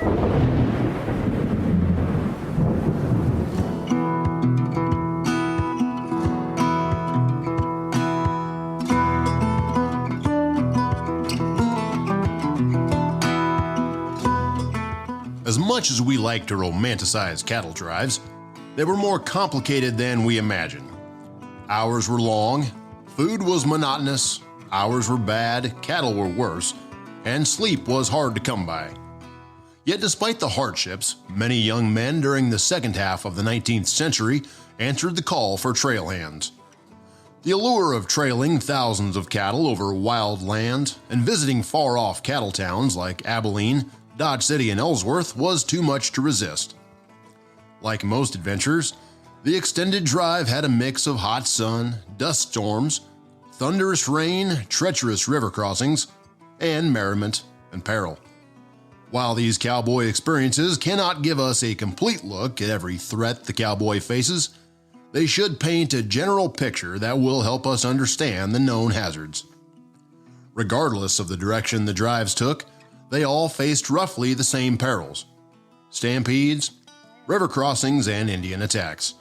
As much as we like to romanticize cattle drives, they were more complicated than we imagine. Hours were long, food was monotonous, hours were bad, cattle were worse, and sleep was hard to come by. Yet despite the hardships, many young men during the second half of the 19th century answered the call for trail hands. The allure of trailing thousands of cattle over wild land and visiting far-off cattle towns like Abilene, Dodge City, and Ellsworth was too much to resist. Like most adventures, the extended drive had a mix of hot sun, dust storms, thunderous rain, treacherous river crossings, and merriment and peril. While these cowboy experiences cannot give us a complete look at every threat the cowboy faces, they should paint a general picture that will help us understand the known hazards. Regardless of the direction the drives took, they all faced roughly the same perils: stampedes, river crossings, and Indian attacks.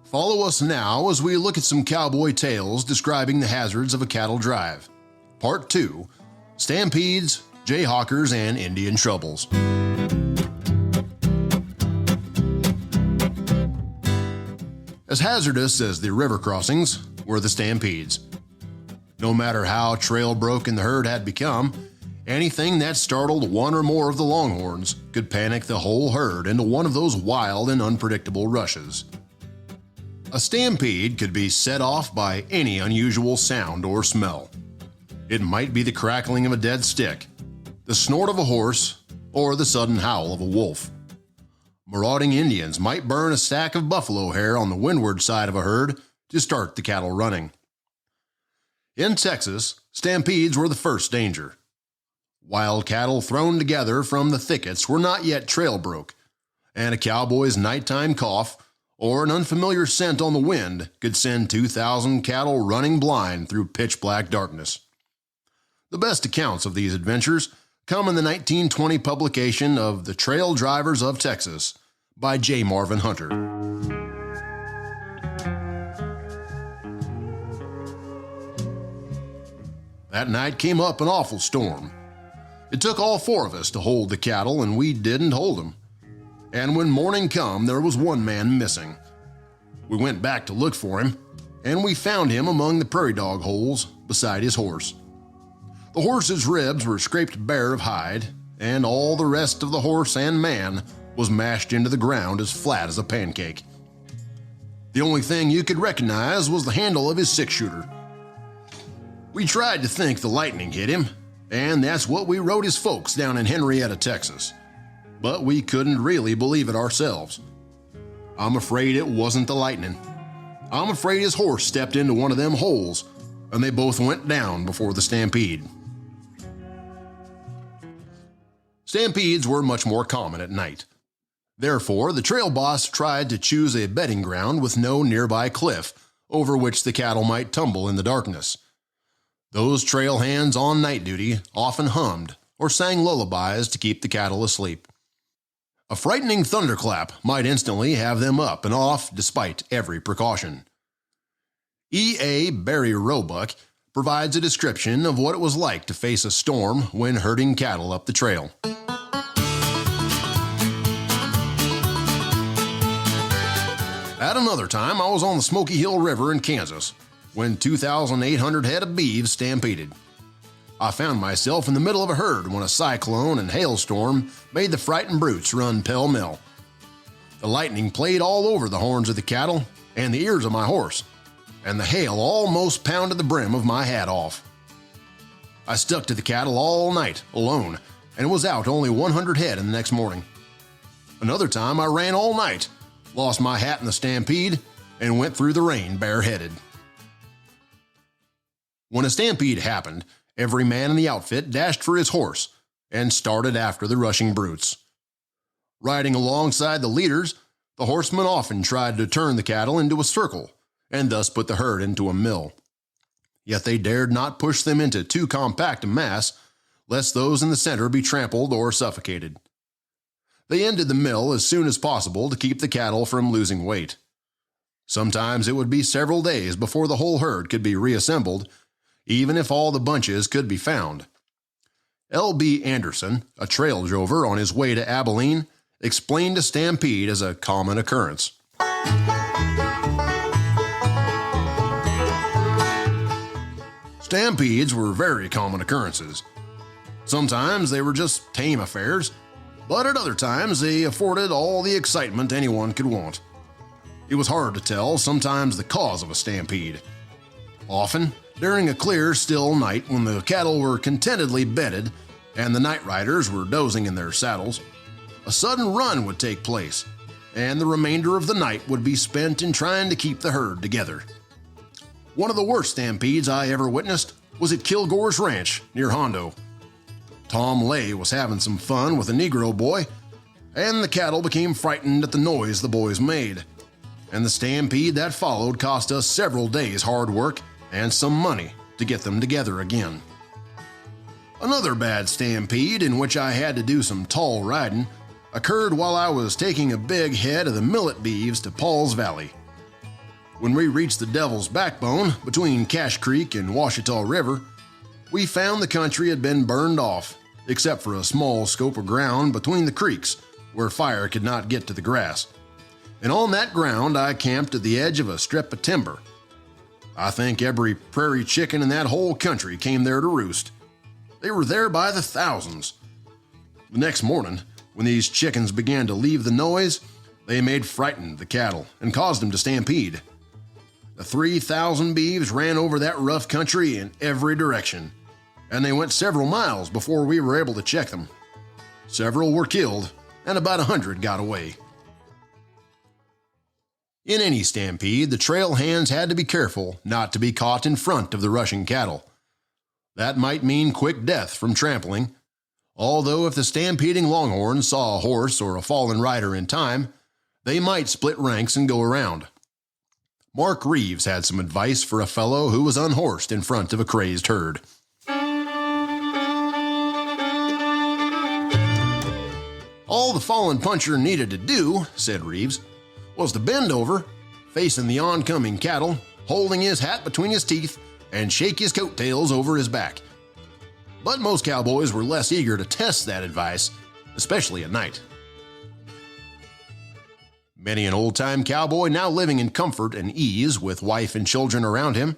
Follow us now as we look at some cowboy tales describing the hazards of a cattle drive. Part 2: Stampedes, Jayhawkers, and Indian Troubles. As hazardous as the river crossings were the stampedes. No matter how trail broken the herd had become, anything that startled one or more of the longhorns could panic the whole herd into one of those wild and unpredictable rushes. A stampede could be set off by any unusual sound or smell. It might be the crackling of a dead stick, the snort of a horse, or the sudden howl of a wolf. Marauding Indians might burn a stack of buffalo hair on the windward side of a herd to start the cattle running. In Texas, stampedes were the first danger. Wild cattle thrown together from the thickets were not yet trail broke, and a cowboy's nighttime cough or an unfamiliar scent on the wind could send 2,000 cattle running blind through pitch-black darkness. The best accounts of these adventures come in the 1920 publication of The Trail Drivers of Texas by J. Marvin Hunter. That night came up an awful storm. It took all 4 of us to hold the cattle, and we didn't hold them. And when morning come, there was one man missing. We went back to look for him, and we found him among the prairie dog holes beside his horse. The horse's ribs were scraped bare of hide, and all the rest of the horse and man was mashed into the ground as flat as a pancake. The only thing you could recognize was the handle of his 6-shooter. We tried to think the lightning hit him, and that's what we wrote his folks down in Henrietta, Texas. But we couldn't really believe it ourselves. I'm afraid it wasn't the lightning. I'm afraid his horse stepped into one of them holes, and they both went down before the stampede. Stampedes were much more common at night. Therefore, the trail boss tried to choose a bedding ground with no nearby cliff over which the cattle might tumble in the darkness. Those trail hands on night duty often hummed or sang lullabies to keep the cattle asleep. A frightening thunderclap might instantly have them up and off despite every precaution. E. A. Barry Roebuck provides a description of what it was like to face a storm when herding cattle up the trail. At another time, I was on the Smoky Hill River in Kansas when 2,800 head of beeves stampeded. I found myself in the middle of a herd when a cyclone and hailstorm made the frightened brutes run pell-mell. The lightning played all over the horns of the cattle and the ears of my horse, and the hail almost pounded the brim of my hat off. I stuck to the cattle all night, alone, and was out only 100 head in the next morning. Another time I ran all night, lost my hat in the stampede, and went through the rain bareheaded. When a stampede happened, every man in the outfit dashed for his horse and started after the rushing brutes. Riding alongside the leaders, the horsemen often tried to turn the cattle into a circle and thus put the herd into a mill. Yet they dared not push them into too compact a mass, lest those in the center be trampled or suffocated. They ended the mill as soon as possible to keep the cattle from losing weight. Sometimes it would be several days before the whole herd could be reassembled, even if all the bunches could be found. L.B. Anderson, a trail drover on his way to Abilene, explained a stampede as a common occurrence. Stampedes were very common occurrences. Sometimes they were just tame affairs, but at other times they afforded all the excitement anyone could want. It was hard to tell sometimes the cause of a stampede. Often, during a clear, still night when the cattle were contentedly bedded and the night riders were dozing in their saddles, a sudden run would take place, and the remainder of the night would be spent in trying to keep the herd together. One of the worst stampedes I ever witnessed was at Kilgore's Ranch near Hondo. Tom Lay was having some fun with a Negro boy, and the cattle became frightened at the noise the boys made. And the stampede that followed cost us several days' hard work and some money to get them together again. Another bad stampede, in which I had to do some tall riding, occurred while I was taking a big head of the millet beeves to Paul's Valley. When we reached the Devil's Backbone between Cache Creek and Washita River, we found the country had been burned off, except for a small scope of ground between the creeks where fire could not get to the grass. And on that ground I camped at the edge of a strip of timber. I think every prairie chicken in that whole country came there to roost. They were there by the thousands. The next morning, when these chickens began to leave the noise, they made frightened the cattle and caused them to stampede. The 3,000 beeves ran over that rough country in every direction, and they went several miles before we were able to check them. Several were killed, and about 100 got away. In any stampede, the trail hands had to be careful not to be caught in front of the rushing cattle. That might mean quick death from trampling, although if the stampeding longhorns saw a horse or a fallen rider in time, they might split ranks and go around. Mark Reeves had some advice for a fellow who was unhorsed in front of a crazed herd. All the fallen puncher needed to do, said Reeves, was to bend over, facing the oncoming cattle, holding his hat between his teeth, and shake his coattails over his back. But most cowboys were less eager to test that advice, especially at night. Many an old-time cowboy now living in comfort and ease with wife and children around him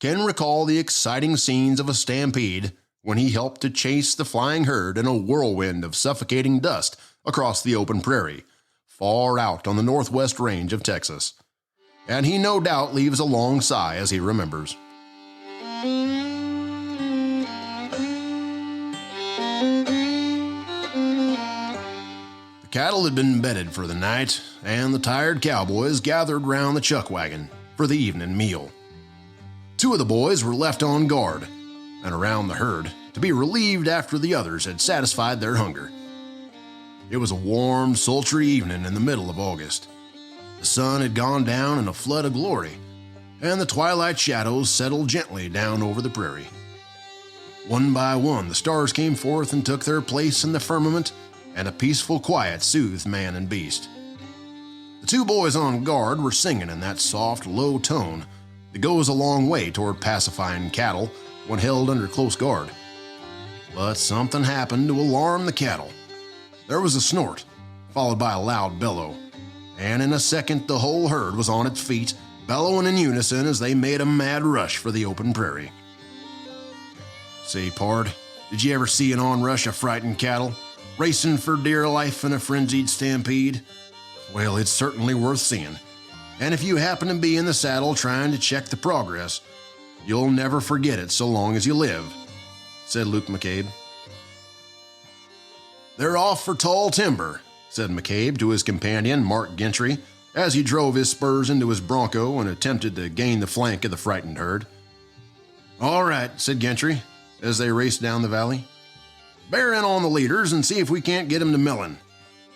can recall the exciting scenes of a stampede when he helped to chase the flying herd in a whirlwind of suffocating dust across the open prairie, far out on the northwest range of Texas. And he no doubt leaves a long sigh as he remembers. The cattle had been bedded for the night, and the tired cowboys gathered round the chuck wagon for the evening meal. Two of the boys were left on guard and around the herd to be relieved after the others had satisfied their hunger. It was a warm, sultry evening in the middle of August. The sun had gone down in a flood of glory, and the twilight shadows settled gently down over the prairie. One by one, the stars came forth and took their place in the firmament, and a peaceful quiet soothed man and beast. The two boys on guard were singing in that soft, low tone that goes a long way toward pacifying cattle when held under close guard. But something happened to alarm the cattle. There was a snort, followed by a loud bellow, and in a second the whole herd was on its feet, bellowing in unison as they made a mad rush for the open prairie. Say, pard, did you ever see an onrush of frightened cattle, racing for dear life in a frenzied stampede? Well, it's certainly worth seeing, and if you happen to be in the saddle trying to check the progress, you'll never forget it so long as you live, said Luke McCabe. They're off for tall timber, said McCabe to his companion, Mark Gentry, as he drove his spurs into his bronco and attempted to gain the flank of the frightened herd. All right, said Gentry, as they raced down the valley. Bear in on the leaders and see if we can't get them to milling.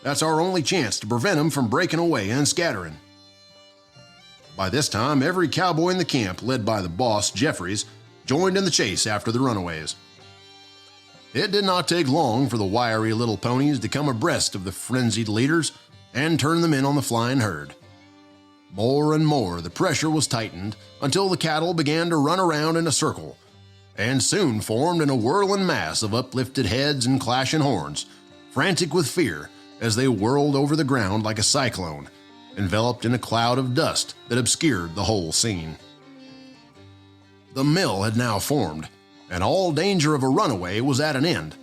That's our only chance to prevent them from breaking away and scattering. By this time, every cowboy in the camp, led by the boss, Jeffries, joined in the chase after the runaways. It did not take long for the wiry little ponies to come abreast of the frenzied leaders and turn them in on the flying herd. More and more the pressure was tightened until the cattle began to run around in a circle, and soon formed in a whirling mass of uplifted heads and clashing horns, frantic with fear as they whirled over the ground like a cyclone, enveloped in a cloud of dust that obscured the whole scene. The mill had now formed, and all danger of a runaway was at an end.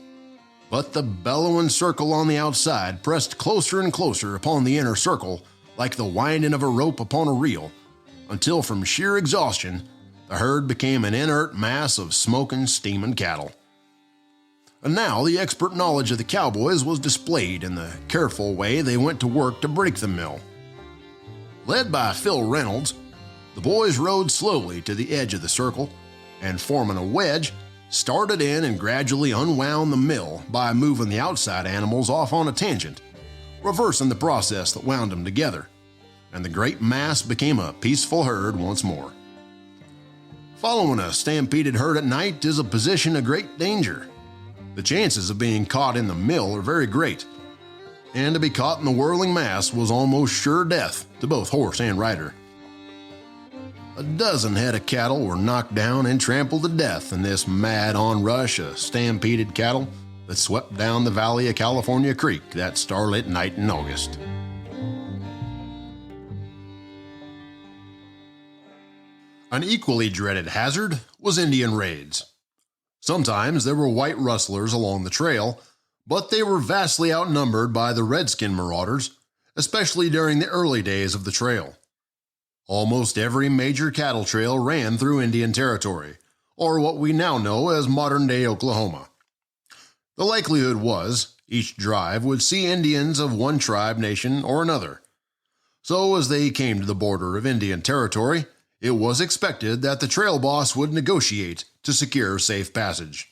But the bellowing circle on the outside pressed closer and closer upon the inner circle like the winding of a rope upon a reel, until from sheer exhaustion the herd became an inert mass of smoking, steaming cattle. And now the expert knowledge of the cowboys was displayed in the careful way they went to work to break the mill. Led by Phil Reynolds, the boys rode slowly to the edge of the circle and, forming a wedge, started in and gradually unwound the mill by moving the outside animals off on a tangent, reversing the process that wound them together, and the great mass became a peaceful herd once more. Following a stampeded herd at night is a position of great danger. The chances of being caught in the mill are very great, and to be caught in the whirling mass was almost sure death to both horse and rider. A dozen head of cattle were knocked down and trampled to death in this mad onrush of stampeded cattle that swept down the valley of California Creek that starlit night in August. An equally dreaded hazard was Indian raids. Sometimes there were white rustlers along the trail, but they were vastly outnumbered by the redskin marauders, especially during the early days of the trail. Almost every major cattle trail ran through Indian Territory, or what we now know as modern-day Oklahoma. The likelihood was each drive would see Indians of one tribe, nation, or another. So as they came to the border of Indian Territory, it was expected that the trail boss would negotiate to secure safe passage.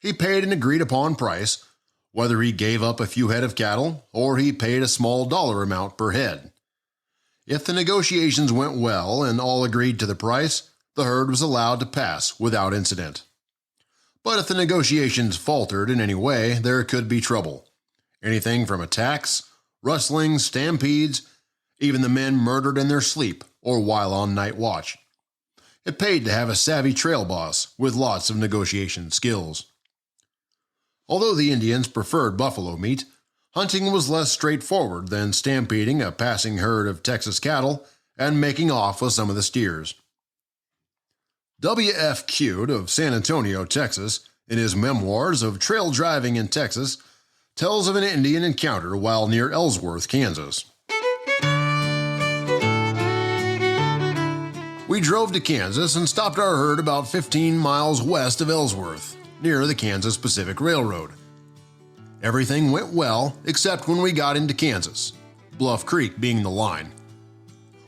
He paid an agreed-upon price, whether he gave up a few head of cattle or he paid a small dollar amount per head. If the negotiations went well and all agreed to the price, the herd was allowed to pass without incident. But if the negotiations faltered in any way, there could be trouble. Anything from attacks, rustlings, stampedes, even the men murdered in their sleep or while on night watch. It paid to have a savvy trail boss with lots of negotiation skills. Although the Indians preferred buffalo meat, hunting was less straightforward than stampeding a passing herd of Texas cattle and making off with some of the steers. W.F. Cute of San Antonio, Texas, in his memoirs of trail driving in Texas, tells of an Indian encounter while near Ellsworth, Kansas. We drove to Kansas and stopped our herd about 15 miles west of Ellsworth, near the Kansas Pacific Railroad. Everything went well except when we got into Kansas, Bluff Creek being the line.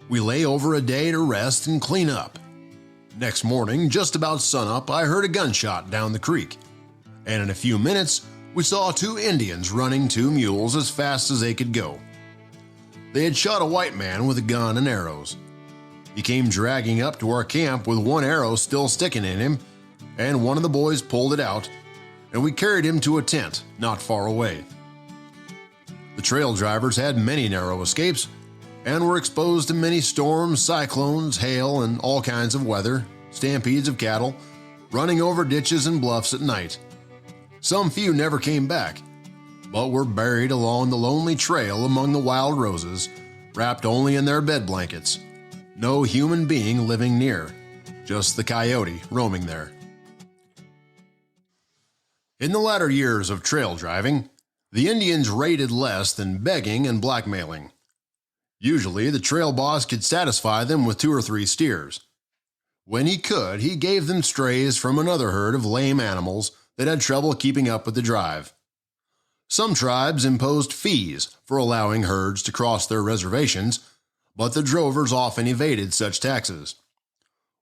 We lay over a day to rest and clean up. Next morning, just about sunup, I heard a gunshot down the creek, and in a few minutes, we saw two Indians running two mules as fast as they could go. They had shot a white man with a gun and arrows. He came dragging up to our camp with one arrow still sticking in him, and one of the boys pulled it out, and we carried him to a tent not far away. The trail drivers had many narrow escapes and were exposed to many storms, cyclones, hail, and all kinds of weather, stampedes of cattle, running over ditches and bluffs at night. Some few never came back, but were buried along the lonely trail among the wild roses, wrapped only in their bed blankets. No human being living near, just the coyote roaming there. In the latter years of trail driving, the Indians raided less than begging and blackmailing. Usually, the trail boss could satisfy them with 2 or 3 steers. When he could, he gave them strays from another herd of lame animals that had trouble keeping up with the drive. Some tribes imposed fees for allowing herds to cross their reservations, but the drovers often evaded such taxes.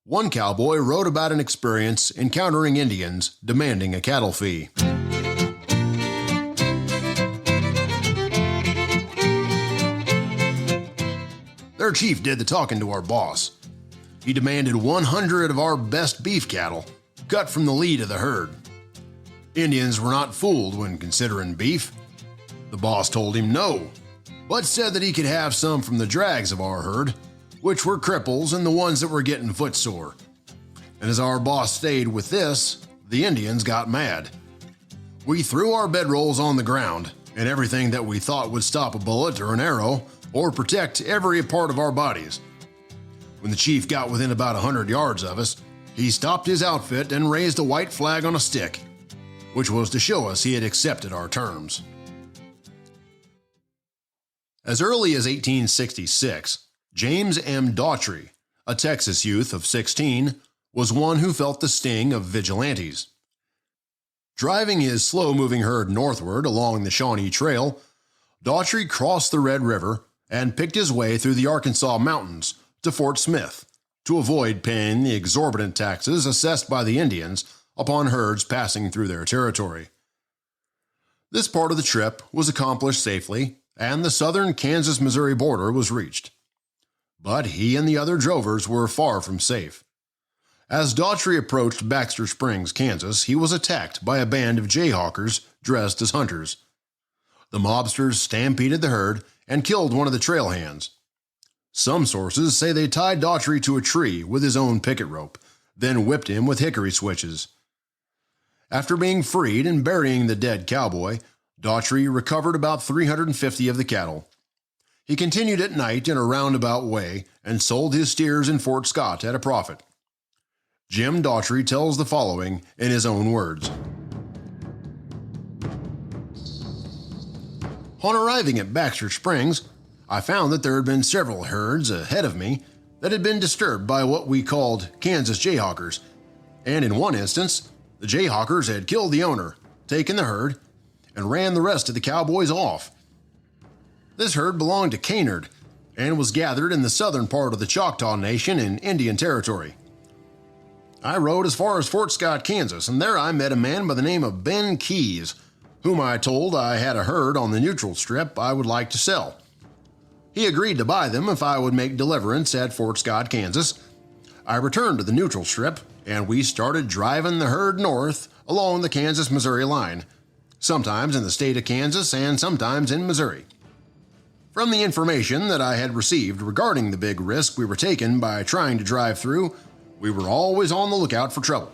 One cowboy wrote about an experience encountering Indians demanding a cattle fee. Their chief did the talking to our boss. He demanded 100 of our best beef cattle, cut from the lead of the herd. Indians were not fooled when considering beef. The boss told him no, but said that he could have some from the drags of our herd, which were cripples and the ones that were getting footsore. And as our boss stayed with this, the Indians got mad. We threw our bedrolls on the ground, and everything that we thought would stop a bullet or an arrow or protect every part of our bodies. When the chief got within about 100 yards of us, he stopped his outfit and raised a white flag on a stick, which was to show us he had accepted our terms. As early as 1866, James M. Daughtry, a Texas youth of 16, was one who felt the sting of vigilantes. Driving his slow-moving herd northward along the Shawnee Trail, Daughtry crossed the Red River and picked his way through the Arkansas mountains to Fort Smith to avoid paying the exorbitant taxes assessed by the Indians upon herds passing through their territory. This part of the trip was accomplished safely, and the southern Kansas-Missouri border was reached. But he and the other drovers were far from safe. As Daughtry approached Baxter Springs, Kansas, he was attacked by a band of Jayhawkers dressed as hunters. The mobsters stampeded the herd and killed one of the trail hands. Some sources say they tied Daughtry to a tree with his own picket rope, then whipped him with hickory switches. After being freed and burying the dead cowboy, Daughtry recovered about 350 of the cattle. He continued at night in a roundabout way and sold his steers in Fort Scott at a profit. Jim Daughtry tells the following in his own words. On arriving at Baxter Springs, I found that there had been several herds ahead of me that had been disturbed by what we called Kansas Jayhawkers, and in one instance, the Jayhawkers had killed the owner, taken the herd, and ran the rest of the cowboys off. This herd belonged to Caynard and was gathered in the southern part of the Choctaw Nation in Indian Territory. I rode as far as Fort Scott, Kansas, and there I met a man by the name of Ben Keyes, whom I told I had a herd on the neutral strip I would like to sell. He agreed to buy them if I would make deliverance at Fort Scott, Kansas. I returned to the neutral strip, and we started driving the herd north along the Kansas-Missouri line, sometimes in the state of Kansas and sometimes in Missouri. From the information that I had received regarding the big risk we were taking by trying to drive through, we were always on the lookout for trouble.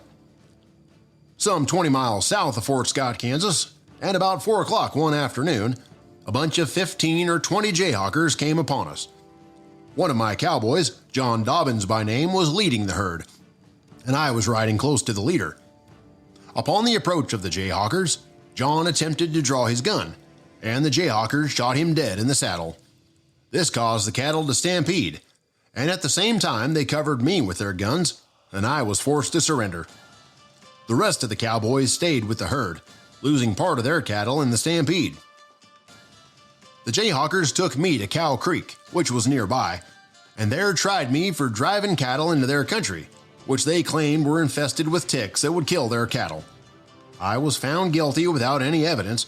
Some 20 miles south of Fort Scott, Kansas, and about 4 o'clock one afternoon, a bunch of 15 or 20 Jayhawkers came upon us. One of my cowboys, John Dobbins by name, was leading the herd, and I was riding close to the leader. Upon the approach of the Jayhawkers, John attempted to draw his gun, and the Jayhawkers shot him dead in the saddle. This caused the cattle to stampede, and at the same time they covered me with their guns, and I was forced to surrender. The rest of the cowboys stayed with the herd, losing part of their cattle in the stampede. The Jayhawkers took me to Cow Creek, which was nearby, and there tried me for driving cattle into their country, which they claimed were infested with ticks that would kill their cattle. I was found guilty without any evidence.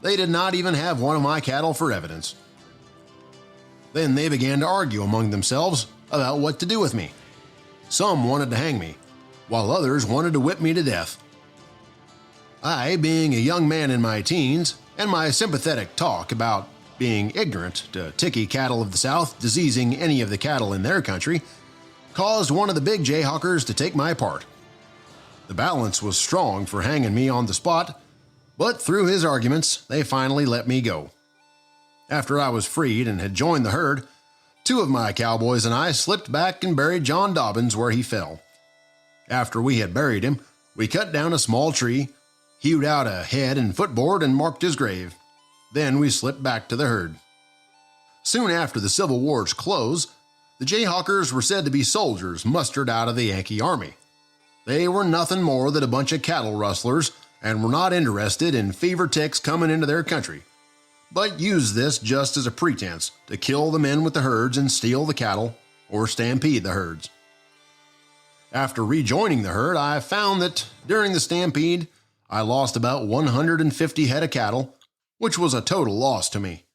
They did not even have one of my cattle for evidence. Then they began to argue among themselves about what to do with me. Some wanted to hang me, while others wanted to whip me to death. I, being a young man in my teens, and my sympathetic talk about being ignorant to ticky cattle of the South diseasing any of the cattle in their country, caused one of the big Jayhawkers to take my part. The balance was strong for hanging me on the spot, but through his arguments, they finally let me go. After I was freed and had joined the herd, 2 of my cowboys and I slipped back and buried John Dobbins where he fell. After we had buried him, we cut down a small tree, hewed out a head and footboard, and marked his grave. Then we slipped back to the herd. Soon after the Civil War's close, the Jayhawkers were said to be soldiers mustered out of the Yankee Army. They were nothing more than a bunch of cattle rustlers and were not interested in fever ticks coming into their country, but used this just as a pretense to kill the men with the herds and steal the cattle or stampede the herds. After rejoining the herd, I found that during the stampede, I lost about 150 head of cattle, which was a total loss to me.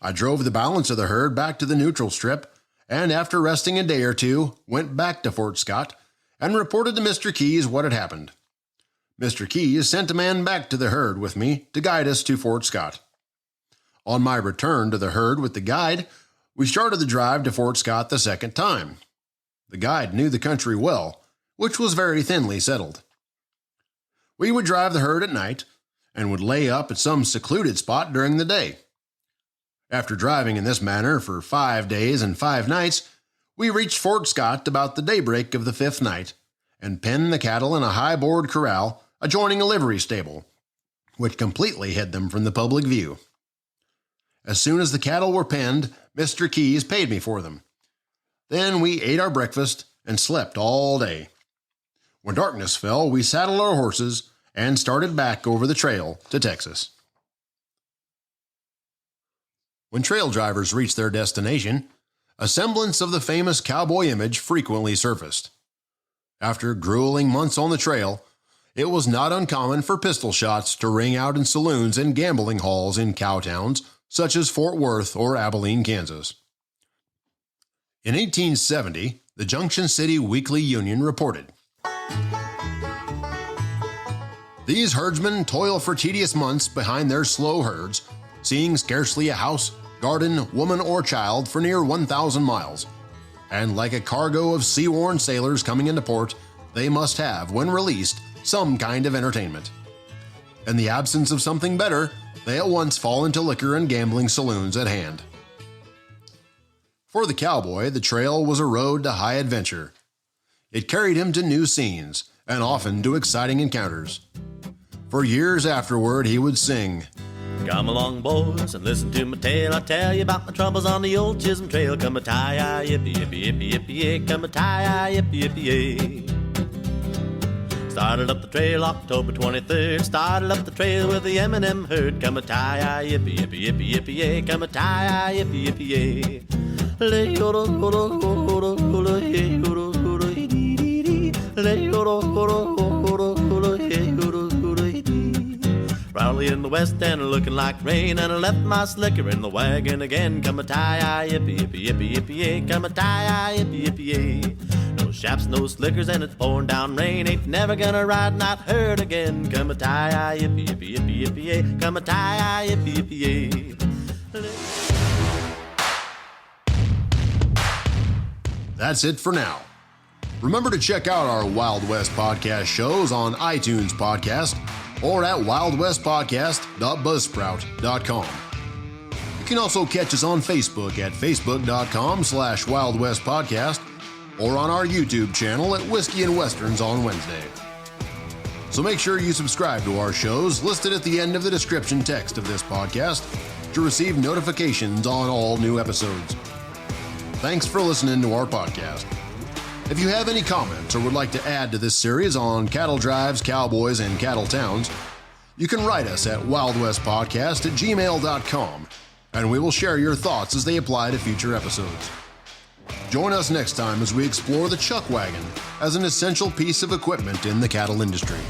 I drove the balance of the herd back to the neutral strip, and after resting a day or two, went back to Fort Scott and reported to Mr. Keyes what had happened. Mr. Keyes sent a man back to the herd with me to guide us to Fort Scott. On my return to the herd with the guide, we started the drive to Fort Scott the second time. The guide knew the country well, which was very thinly settled. We would drive the herd at night and would lay up at some secluded spot during the day. After driving in this manner for 5 days and 5 nights, we reached Fort Scott about the daybreak of the 5th night and penned the cattle in a high-board corral adjoining a livery stable, which completely hid them from the public view. As soon as the cattle were penned, Mr. Keyes paid me for them. Then we ate our breakfast and slept all day. When darkness fell, we saddled our horses and started back over the trail to Texas. When trail drivers reached their destination, a semblance of the famous cowboy image frequently surfaced. After grueling months on the trail, it was not uncommon for pistol shots to ring out in saloons and gambling halls in cow towns such as Fort Worth or Abilene, Kansas. In 1870, the Junction City Weekly Union reported, "These herdsmen toil for tedious months behind their slow herds, seeing scarcely a house, garden, woman, or child for near 1,000 miles. And like a cargo of sea-worn sailors coming into port, they must have, when released, some kind of entertainment. In the absence of something better, they at once fall into liquor and gambling saloons at hand." For the cowboy, the trail was a road to high adventure. It carried him to new scenes, and often to exciting encounters. For years afterward, he would sing, "Come along, boys, and listen to my tale. I'll tell you about my troubles on the old Chisholm Trail. Come a tie-yi, yippee, yippee, yippee, yippee, yay. Come a tie-yi, yippee, yippee, yay. Started up the trail October 23rd. Started up the trail with the M&M herd. Come a tie-yi, yippee, yippee, yippee, yippee, yay. Come a tie-yi, yippee, yippee, yay. Lay-yo-do-ho-do-ho-do-ho-do, hey-yo-do-ho-do, hey-dee-dee-dee. Lay-yo-do-ho-do-ho-do-ho-do-hey-yo-do-ho-do-hey-dee. Rowley in the west and looking like rain, and I left my slicker in the wagon again. Come a tie-yi, yippee, yippee, yippee, yippee, yay. Come a tie-yi, yippee, yippee, yay. No shaps, no slickers, and it's pouring down rain. Ain't never gonna ride not herd again. Come a tie-yi, yippee, yippee, yippee, yippee, yay. Come a tie-yi, yippee, yippee, yay. That's it for now. Remember to check out our Wild West podcast shows on iTunes Podcast or at wildwestpodcast.buzzsprout.com. You can also catch us on Facebook at facebook.com/Wild West Podcast or on our YouTube channel at Whiskey and Westerns on Wednesday. So make sure you subscribe to our shows listed at the end of the description text of this podcast to receive notifications on all new episodes. Thanks for listening to our podcast. If you have any comments or would like to add to this series on cattle drives, cowboys, and cattle towns, you can write us at wildwestpodcast@gmail.com, and we will share your thoughts as they apply to future episodes. Join us next time as we explore the chuck wagon as an essential piece of equipment in the cattle industry.